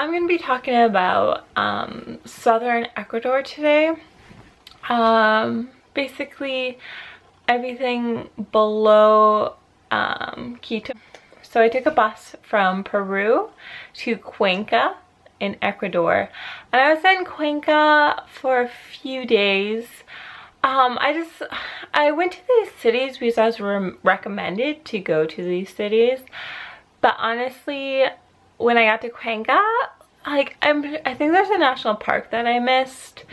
I'm going to be talking about southern Ecuador today. Basically everything below Quito. So I took a bus from Peru to Cuenca in Ecuador, and I was in Cuenca for a few days. I went to these cities because I was recommended to go to these cities, but honestly, when I got to Cuenca, like I think there's a national park that I missed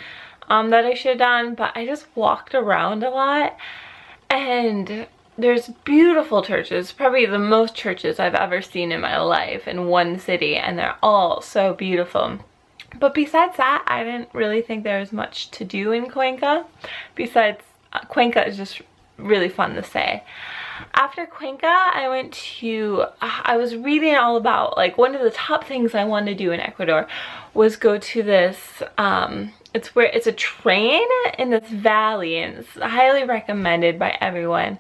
that I should have done, but I just walked around a lot, and there's beautiful churches, probably the most churches I've ever seen in my life in one city, and they're all so beautiful. But besides that, I didn't really think there was much to do in Cuenca. Besides, Cuenca is just really fun to say. After Cuenca, I was reading all about, like, one of the top things I wanted to do in Ecuador was go to this, it's a train in this valley, and it's highly recommended by everyone.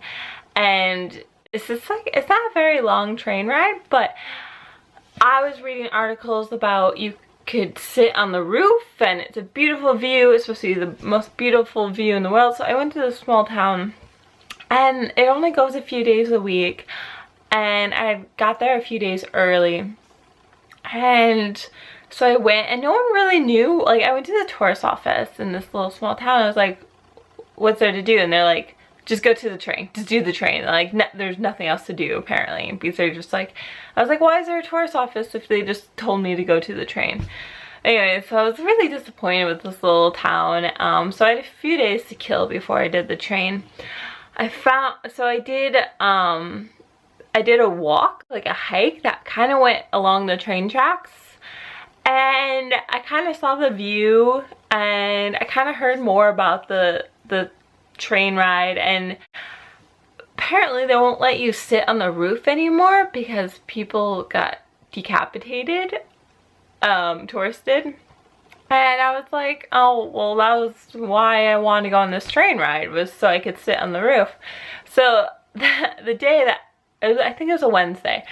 And it's just like, it's not a very long train ride, but I was reading articles about you could sit on the roof and it's a beautiful view. It's supposed to be the most beautiful view in the world. So I went to this small town, and it only goes a few days a week, and I got there a few days early, and so I went, and no one really knew. Like, I went to the tourist office in this little small town. I was like, what's there to do? And they're like, just go to the train, just do the train. They're like, no, there's nothing else to do apparently, because they're just like, I was like, why is there a tourist office if they just told me to go to the train? Anyway, so I was really disappointed with this little town. So I had a few days to kill before I did the train. I did a walk, like a hike that kind of went along the train tracks, and I kind of saw the view, and I kind of heard more about the train ride. And apparently they won't let you sit on the roof anymore because people got decapitated, tourists did. And I was like, oh, well, that was why I wanted to go on this train ride, was so I could sit on the roof. So the day that, I think it was a Wednesday,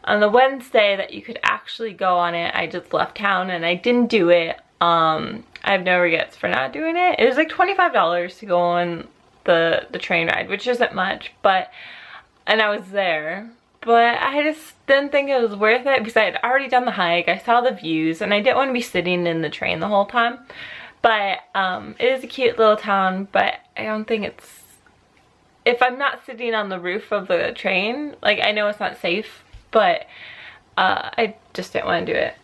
on the Wednesday that you could actually go on it, I just left town and I didn't do it. I have no regrets for not doing it. It was like $25 to go on the train ride, which isn't much, and I was there, but I just didn't think it was worth it because I had already done the hike. I saw the views, and I didn't want to be sitting in the train the whole time. But it is a cute little town, but I don't think it's, if I'm not sitting on the roof of the train, like, I know it's not safe, but I just didn't want to do it.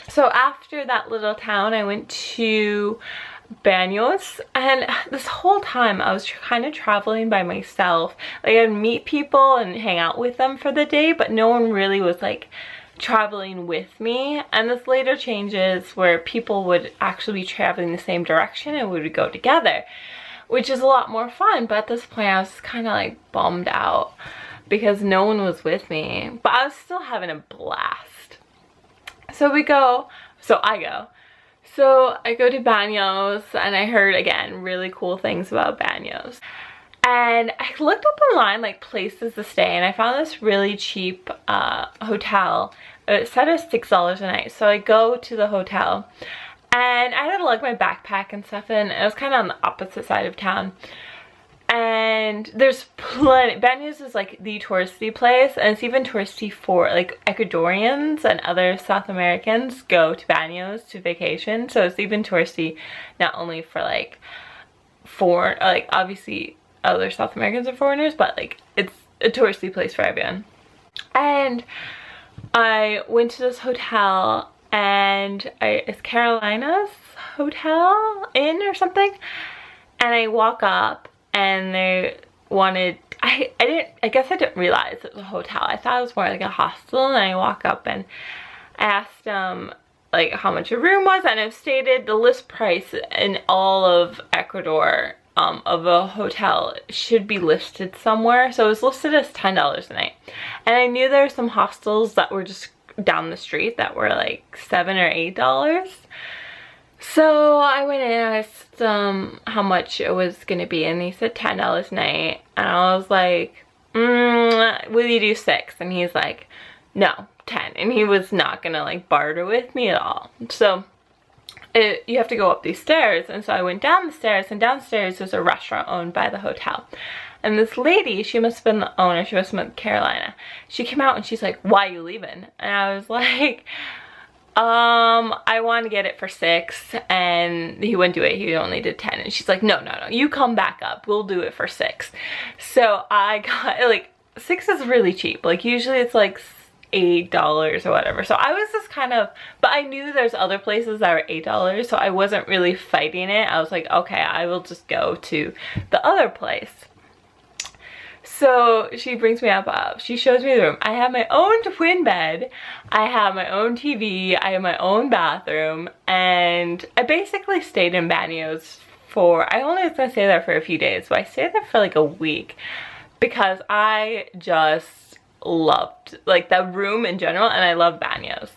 So after that little town, I went to Banos, and this whole time I was kind of traveling by myself. Like, I'd meet people and hang out with them for the day, but no one really was like traveling with me. And this later changes where people would actually be traveling the same direction and we would go together, which is a lot more fun. But at this point I was kind of like bummed out because no one was with me, but I was still having a blast. So I go to Banos, and I heard, again, really cool things about Banos. And I looked up online, like, places to stay, and I found this really cheap hotel. It said it was $6 a night. So I go to the hotel, and I had to lug my backpack and stuff in. It was kind of on the opposite side of town. And there's plenty, Banos is like the touristy place, and it's even touristy for, like, Ecuadorians and other South Americans go to Banos to vacation. So it's even touristy, not only for like obviously other South Americans are foreigners, but like it's a touristy place for everyone. And I went to this hotel, and it's Carolina's Hotel Inn or something, and I walk up, and they wanted, I guess I didn't realize it was a hotel. I thought it was more like a hostel, and I walk up and I asked them like how much a room was, and it stated the list price in all of Ecuador of a hotel should be listed somewhere. So it was listed as $10 a night. And I knew there were some hostels that were just down the street that were like $7 or $8. So I went in and asked how much it was gonna be, and he said $10 a night, and I was like, will you do 6? And he's like, no, 10, and he was not gonna like barter with me at all. So you have to go up these stairs, and so I went down the stairs, and downstairs there's a restaurant owned by the hotel. And this lady, she must have been the owner, she must have been Carolina. She came out and she's like, "Why are you leaving?" And I was like, I want to get it for 6, and he wouldn't do it. He only did 10. And she's like, no, you come back up. We'll do it for 6. So I got, like, 6 is really cheap. Like, usually it's like $8 or whatever. So I was just kind of, but I knew there's other places that were $8, so I wasn't really fighting it. I was like, okay, I will just go to the other place. So she brings me up, she shows me the room. I have my own twin bed, I have my own TV, I have my own bathroom, and I basically stayed in Banos for, I only was gonna stay there for a few days, but I stayed there for like a week because I just loved like the room in general, and I love Banos.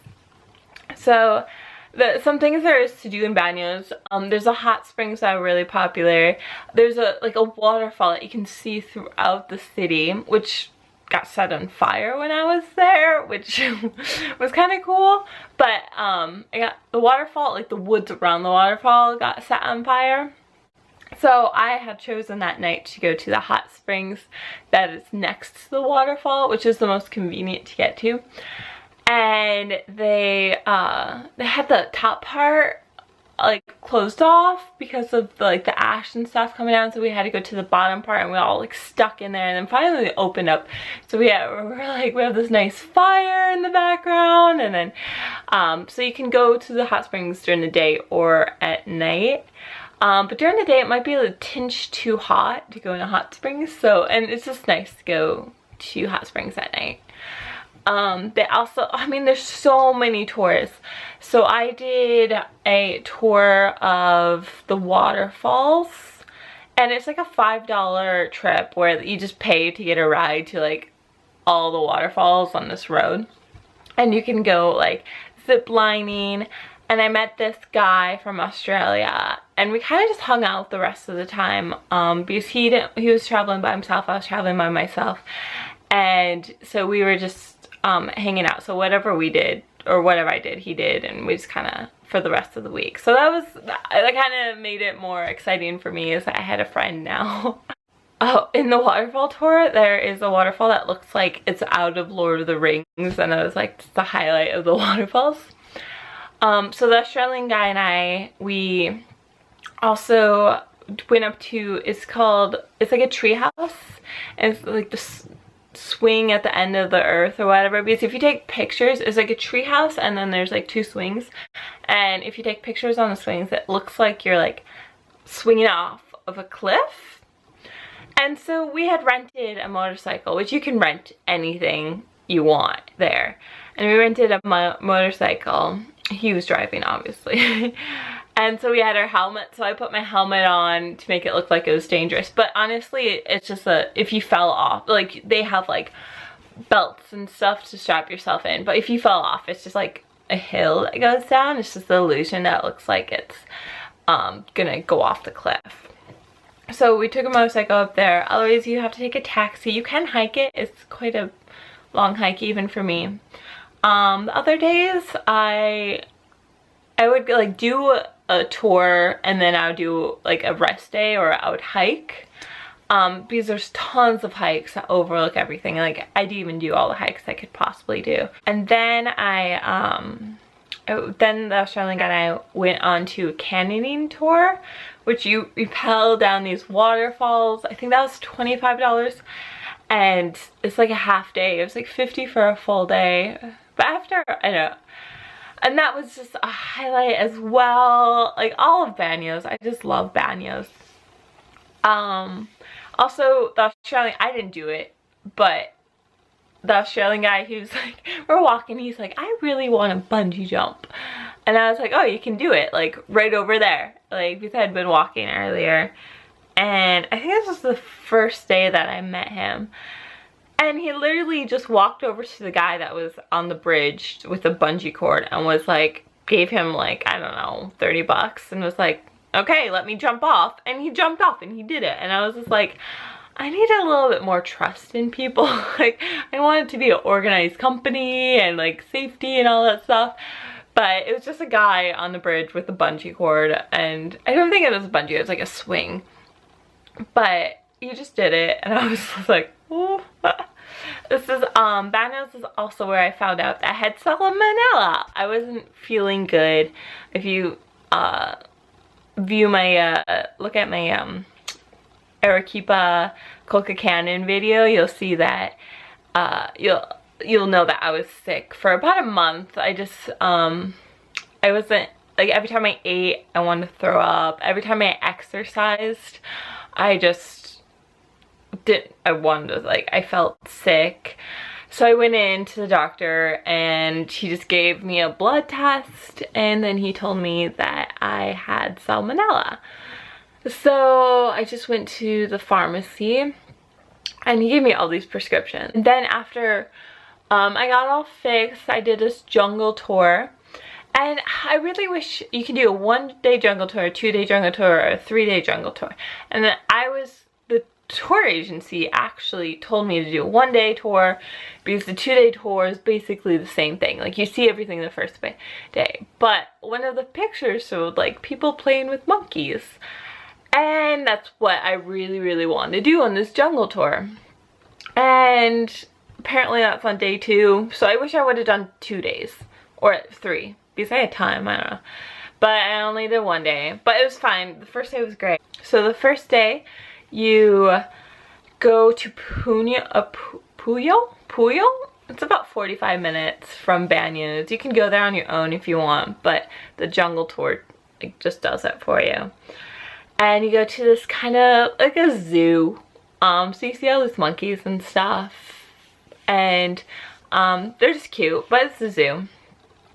So some things there is to do in Banos. There's a hot springs that are really popular. There's a waterfall that you can see throughout the city, which got set on fire when I was there, which was kind of cool. But I got the waterfall, like the woods around the waterfall got set on fire. So I had chosen that night to go to the hot springs that is next to the waterfall, which is the most convenient to get to. And they had the top part like closed off because of the ash and stuff coming down, so we had to go to the bottom part, and we all like stuck in there, and then finally they opened up. So we have this nice fire in the background, and then so you can go to the hot springs during the day or at night. But during the day it might be a tinge too hot to go in a hot springs, so, and it's just nice to go to hot springs at night. They also, I mean, there's so many tours. So I did a tour of the waterfalls, and it's like a $5 trip where you just pay to get a ride to like all the waterfalls on this road. And you can go like zip lining. And I met this guy from Australia, and we kind of just hung out the rest of the time, because he was traveling by himself, I was traveling by myself. And so we were just hanging out. So whatever we did, or whatever I did, he did, and we just kind of for the rest of the week. So that kind of made it more exciting for me, as I had a friend now. Oh, in the waterfall tour, there is a waterfall that looks like it's out of Lord of the Rings, and it was like the highlight of the waterfalls. So the Australian guy and I, we also went up to, it's like a tree house, and it's like this swing at the end of the earth or whatever, because if you take pictures, it's like a tree house, and then there's like 2 swings, and if you take pictures on the swings, it looks like you're like swinging off of a cliff. And so we had rented a motorcycle, which you can rent anything you want there, and we rented a motorcycle. He was driving, obviously. And so we had our helmet, so I put my helmet on to make it look like it was dangerous. But honestly, it's just if you fell off, like they have like belts and stuff to strap yourself in, but if you fell off, it's just like a hill that goes down. It's just the illusion that it looks like it's gonna go off the cliff. So we took a motorcycle up there. Otherwise you have to take a taxi. You can hike it. It's quite a long hike even for me. The other days I would like do a tour, and then I would do like a rest day, or I would hike, because there's tons of hikes that overlook everything. Like I'd even do all the hikes I could possibly do. And then then the Australian guy and I went on to a canyoning tour, which you rappel down these waterfalls. I think that was $25, and it's like a half day. It was like $50 for a full day. But after, I know, and that was just a highlight as well. Like all of Banos, I just love Banos. Also the Australian, I didn't do it, but the Australian guy, he was like, we're walking, he's like, I really want to bungee jump. And I was like, oh, you can do it, like right over there. Like, because I had been walking earlier, and I think this was the first day that I met him. And he literally just walked over to the guy that was on the bridge with the bungee cord, and was like, gave him like, I don't know, 30 bucks, and was like, okay, let me jump off. And he jumped off and he did it. And I was just like, I need a little bit more trust in people. Like, I want it to be an organized company and like safety and all that stuff. But it was just a guy on the bridge with a bungee cord, and I don't think it was a bungee, it was like a swing. But he just did it, and I was just like, ooh. This is, Banos is also where I found out that I had salmonella. I wasn't feeling good. If you, view my, look at my, Arequipa Coca Cannon video, you'll see that, you'll know that I was sick for about a month. I just, I wasn't, like, every time I ate, I wanted to throw up. Every time I exercised, I just didn't, I felt sick. So I went in to the doctor, and he just gave me a blood test, and then he told me that I had salmonella. So I just went to the pharmacy, and he gave me all these prescriptions. And then after I got all fixed, I did this jungle tour, and I really wish you could do a 1-day jungle tour, a 2-day jungle tour, or a 3-day jungle tour. And then the tour agency actually told me to do a 1-day tour, because the 2-day tour is basically the same thing. Like, you see everything the first day, but one of the pictures showed like people playing with monkeys. And that's what I really wanted to do on this jungle tour. And apparently that's on day 2. So I wish I would have done 2 days. Or 3. Because I had time, I don't know. But I only did 1 day. But it was fine. The first day was great. So the first day, you go to Puyo? It's about 45 minutes from Banos. You can go there on your own if you want. But the jungle tour, like, just does it for you. And you go to this kind of like a zoo. So you see all these monkeys and stuff. And they're just cute, but it's a zoo.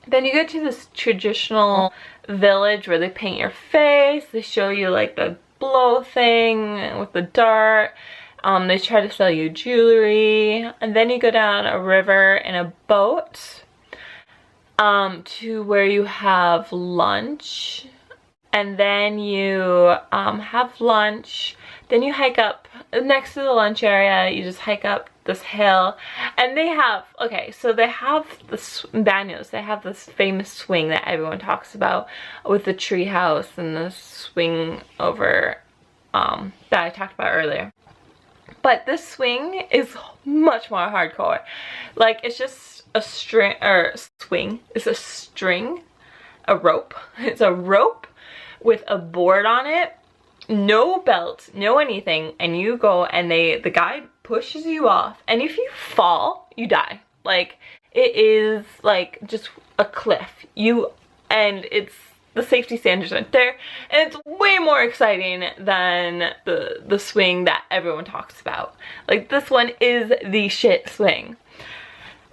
Then you go to this traditional village where they paint your face. They show you like the blow thing with the dart. They try to sell you jewelry. And then you go down a river in a boat to where you have lunch. And then you have lunch, then you hike up next to the lunch area. You just hike up this hill, and they have, okay, so they have this Banos, they have this famous swing that everyone talks about with the tree house and the swing over that I talked about earlier. But this swing is much more hardcore. Like, it's just a string, or swing, it's a string, a rope. It's a rope with a board on it, no belt, no anything, and you go, and the guy pushes you off, and if you fall, you die. Like, it is like just a cliff. And it's, the safety standards aren't there, and it's way more exciting than the swing that everyone talks about. Like, this one is the shit swing.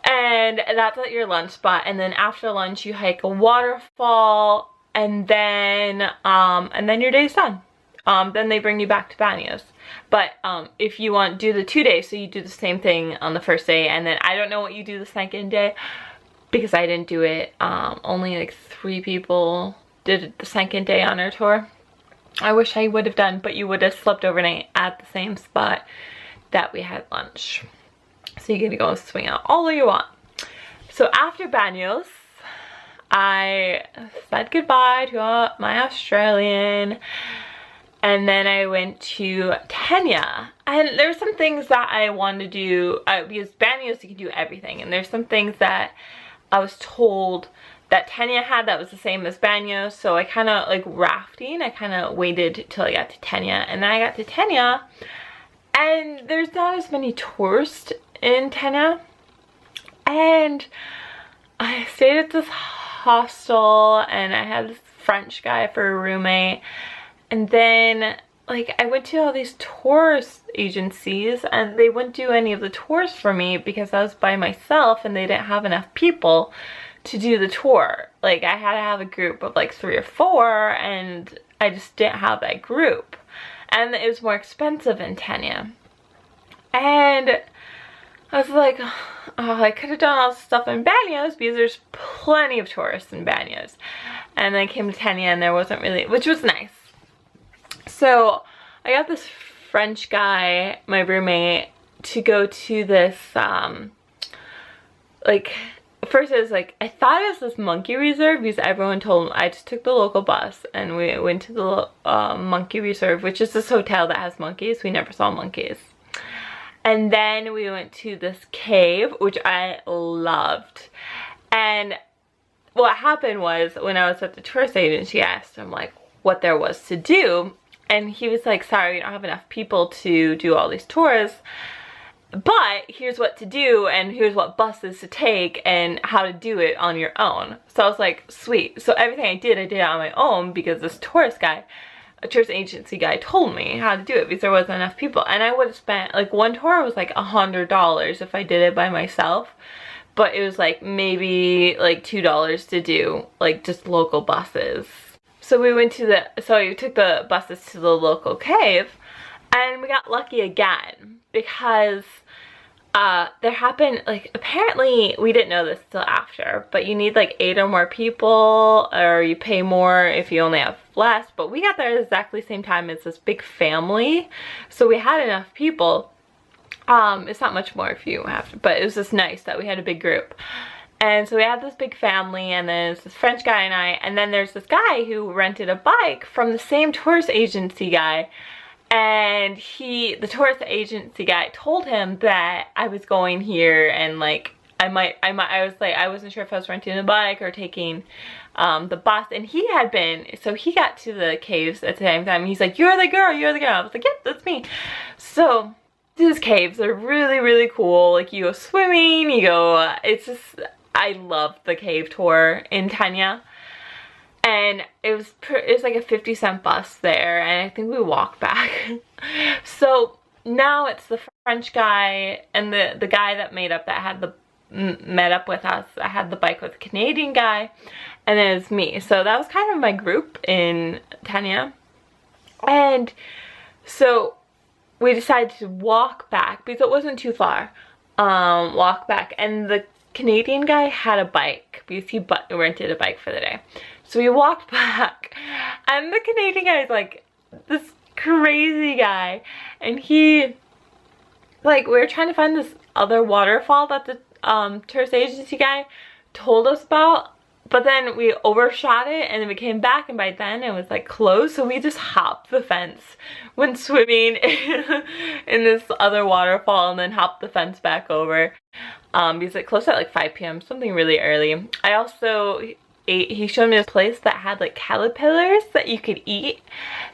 And that's at your lunch spot, and then after lunch you hike a waterfall, and then your day's done. Then they bring you back to Banos. But if you want to do the 2 days, so you do the same thing on the first day, and then I don't know what you do the second day, because I didn't do it. Only like 3 people did the second day on our tour. I wish I would have done, but you would have slept overnight at the same spot that we had lunch. So you get to go swing out all you want. So after Banos, I said goodbye to my Australian, and then I went to Tena. And there's some things that I wanted to do, because Banos you can do everything, and there's some things that I was told that Tena had that was the same as Banos, so I kind of, like rafting, I kind of waited till I got to Tena, and then I got to Tena, and there's not as many tourists in Tena, and I stayed at this hostel, and I had this French guy for a roommate, and then like I went to all these tourist agencies, and they wouldn't do any of the tours for me because I was by myself and they didn't have enough people to do the tour. Like, I had to have a group of like 3 or 4, and I just didn't have that group, and it was more expensive in Tena. And I was like, oh, I could have done all this stuff in Banos because there's plenty of tourists in Banos. And then I came to Tena and there wasn't really, which was nice. So I got this French guy, my roommate, to go to this, like, first it was like, I thought it was this monkey reserve because everyone told me. I just took the local bus and we went to the monkey reserve, which is this hotel that has monkeys. We never saw monkeys. And then we went to this cave, which I loved. And what happened was, when I was at the tourist agency, I asked him like what there was to do. And he was like, sorry, we don't have enough people to do all these tours. But here's what to do, and here's what buses to take, and how to do it on your own. So I was like, sweet. So everything I did on my own, because this tourist agency guy told me how to do it because there wasn't enough people. And I would have spent, like, one tour was like $100 if I did it by myself. But it was like maybe like $2 to do like just local buses. So we went to we took the buses to the local cave, and we got lucky again because there happened, like, apparently we didn't know this till after, but you need like 8 or more people, or you pay more if you only have less. But we got there at exactly the same time as this big family, so we had enough people. It's not much more if you have to, but it was just nice that we had a big group. And so we had this big family, and then it's this French guy and I, and then there's this guy who rented a bike from the same tourist agency guy. And the tourist agency guy told him that I was going here, and like I was like, I wasn't sure if I was renting a bike or taking the bus. And he had been, so he got to the caves at the same time. He's like, you're the girl, you're the girl. I was like, yep, that's me. So these caves are really, really cool. Like, you go swimming, you go, it's just, I love the cave tour in Tena. And it was like a 50-cent bus there, and I think we walked back. So now it's the French guy and the guy that met up with us. I had the bike with the Canadian guy, and then it was me. So that was kind of my group in Tena. And so we decided to walk back because it wasn't too far. Walk back, and the Canadian guy had a bike because he rented a bike for the day. So we walked back, and the Canadian guy is like this crazy guy, and he, like, we were trying to find this other waterfall that the tourist agency guy told us about, but then we overshot it, and then we came back, and by then it was like closed. So we just hopped the fence, went swimming in this other waterfall, and then hopped the fence back over because it closed at like 5 p.m. something really early. I also he showed me this place that had like caterpillars that you could eat.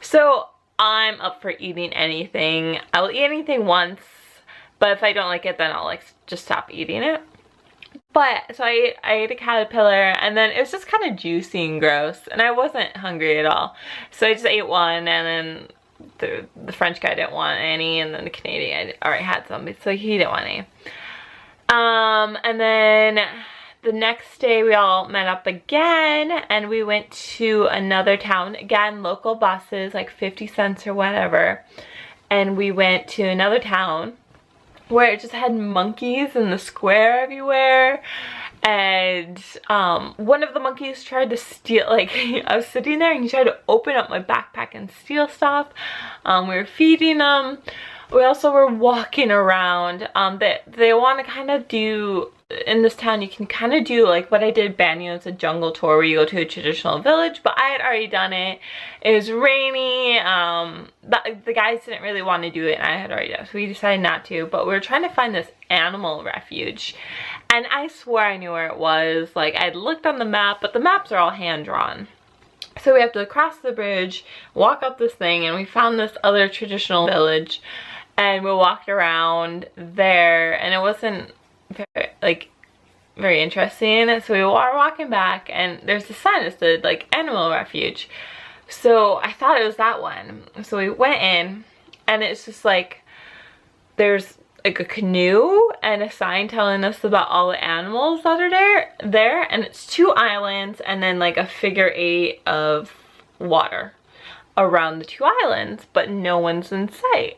So I'm up for eating anything. I will eat anything once, but if I don't like it, then I'll like just stop eating it. But so I ate a caterpillar, and then it was just kind of juicy and gross, and I wasn't hungry at all. So I just ate one, and then the French guy didn't want any, and then the Canadian guy already had some, so he didn't want any. And then the next day we all met up again, and we went to another town. Again, local buses, like 50 cents or whatever. And we went to another town where it just had monkeys in the square everywhere. And one of the monkeys tried to steal, like, I was sitting there and he tried to open up my backpack and steal stuff. We were feeding them. We also were walking around. They want to kind of do, in this town, you can kind of do like what I did Banos, a jungle tour where you go to a traditional village, but I had already done it. It was rainy. The guys didn't really want to do it, and I had already done it, so we decided not to. But we were trying to find this animal refuge, and I swore I knew where it was. Like, I'd looked on the map, but the maps are all hand-drawn. So we have to cross the bridge, walk up this thing, and we found this other traditional village, and we walked around there, and it wasn't very interesting. So we were walking back, and there's a sign that said like animal refuge. So I thought it was that one. So we went in, and it's just like there's like a canoe and a sign telling us about all the animals that are there, and it's 2 islands and then like a figure 8 of water around the 2 islands, but no one's in sight.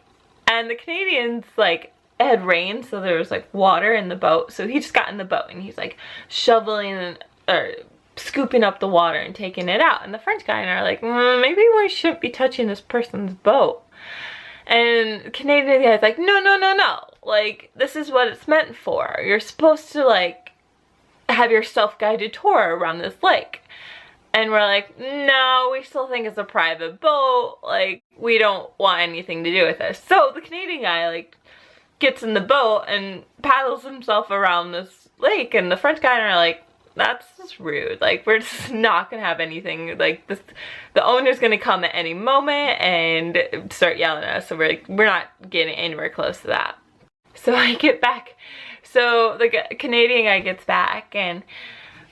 And the Canadians, like, it had rained, so there was like water in the boat. So he just got in the boat and he's like shoveling or scooping up the water and taking it out. And the French guy and I are like, maybe we shouldn't be touching this person's boat. And Canadian guy's like, no, no, no, no. Like, this is what it's meant for. You're supposed to, like, have your self-guided tour around this lake. And we're like, no, we still think it's a private boat. Like, we don't want anything to do with this. So the Canadian guy, like, gets in the boat and paddles himself around this lake. And the French guy and I are like, that's just rude. Like, we're just not gonna have anything. Like, this, the owner's gonna come at any moment and start yelling at us. So we're like, we're not getting anywhere close to that. So I get back. So the Canadian guy gets back and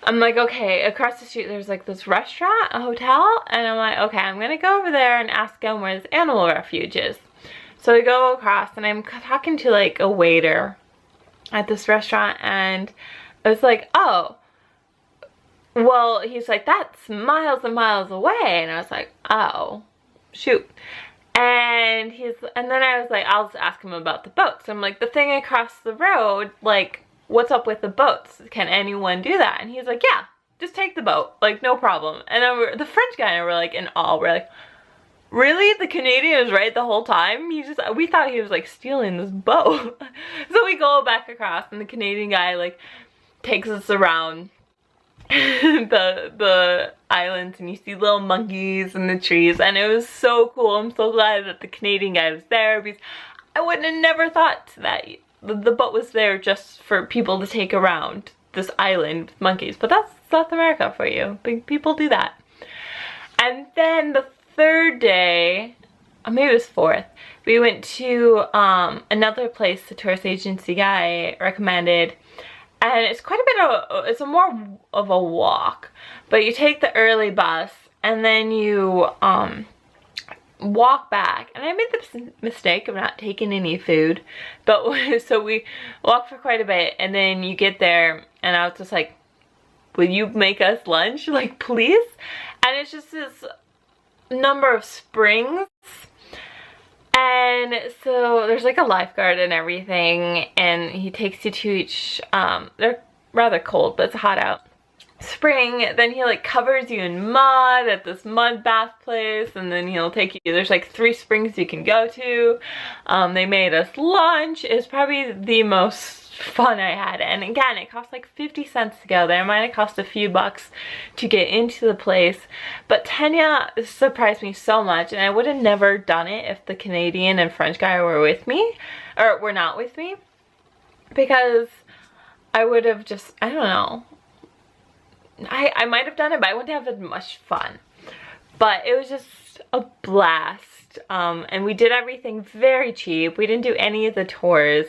I'm like, okay, across the street there's like this restaurant, a hotel, and I'm like, okay, I'm gonna go over there and ask him where this animal refuge is. So we go across and I'm talking to like a waiter at this restaurant, and I was like, oh, well, he's like, that's miles and miles away, and I was like, oh, shoot. And then I was like, I'll just ask him about the boats. I'm like, the thing across the road, like, what's up with the boats? Can anyone do that? And he's like, yeah, just take the boat, like, no problem. And then the French guy and I were like in awe. We're like, really? The Canadian was right the whole time? We thought he was like stealing this boat. So we go back across and the Canadian guy like takes us around the islands, and you see little monkeys in the trees, and it was so cool. I'm so glad that the Canadian guy was there, because I would have never thought that the boat was there just for people to take around this island with monkeys. But that's South America for you. Big people do that. And then the third day, or maybe it was fourth, we went to another place the tourist agency guy recommended. And it's quite a bit of, it's a more of a walk, but you take the early bus and then you walk back. And I made the mistake of not taking any food, but so we walked for quite a bit, and then you get there and I was just like, will you make us lunch? Like, please? And it's just this number of springs. And so there's like a lifeguard and everything, and he takes you to each, they're rather cold, but it's hot out, spring. Then he like covers you in mud at this mud bath place, and then he'll take you, there's like 3 springs you can go to. They made us lunch. It's probably the most fun I had, and again, it cost like 50 cents to go there. It might have cost a few bucks to get into the place, but Tena surprised me so much, and I would have never done it if the Canadian and French guy were with me, or were not with me, because I would have just, I don't know, I might have done it, but I wouldn't have had much fun. But it was just a blast, and we did everything very cheap. We didn't do any of the tours,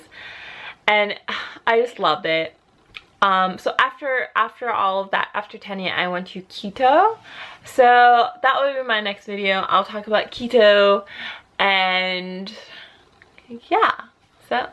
and I just loved it. So after all of that, after Tena, I went to Quito. So that will be my next video. I'll talk about Quito, and yeah, so